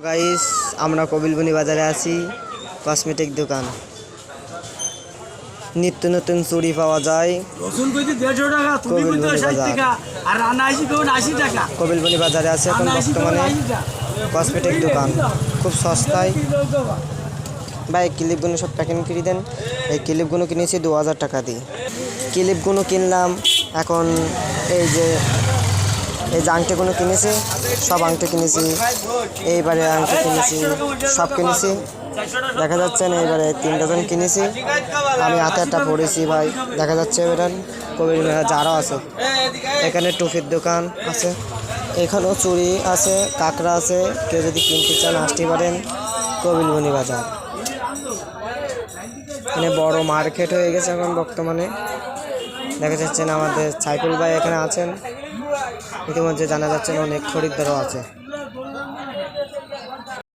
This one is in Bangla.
গাইস আমরা কবিলবনি বাজারে আছি। কসমেটিক দোকান, নিত্য নতুন চুড়ি পাওয়া যায়। কবিলবনি বাজারে আছে এখন বর্তমানে কসমেটিক দোকান, খুব সস্তায়। ভাই ক্লিপগুলো সব প্যাকেট কিনে দেন। এই ক্লিপগুলো কিনেছি 2000 টাকা দিয়ে। ক্লিপগুলো কিনলাম। এখন এই যে আংটিগুলো কিনেছি, সব আংটি কিনেছি। এইবারে আংটি কিনেছি, সব কিনেছি। দেখা যাচ্ছে না, এবারে 3 ডজন কিনেছি। আমি হাতে একটা পড়েছি ভাই, দেখা যাচ্ছে এবার কবির যারা আছে। এখানে টুপির দোকান আছে, এখানেও চুড়ি আছে, কাঁকড়া আছে। কেউ যদি কিনতে চান আসতে পারেন কবিলবনি বাজার। এখানে বড় মার্কেট হয়ে গেছে এখন বর্তমানে। দেখা যাচ্ছে না আমাদের সাইফুল ভাই এখানে আছেন। ইতিমধ্যে জানা যাচ্ছে অনেক খরিদ্দারও আছে।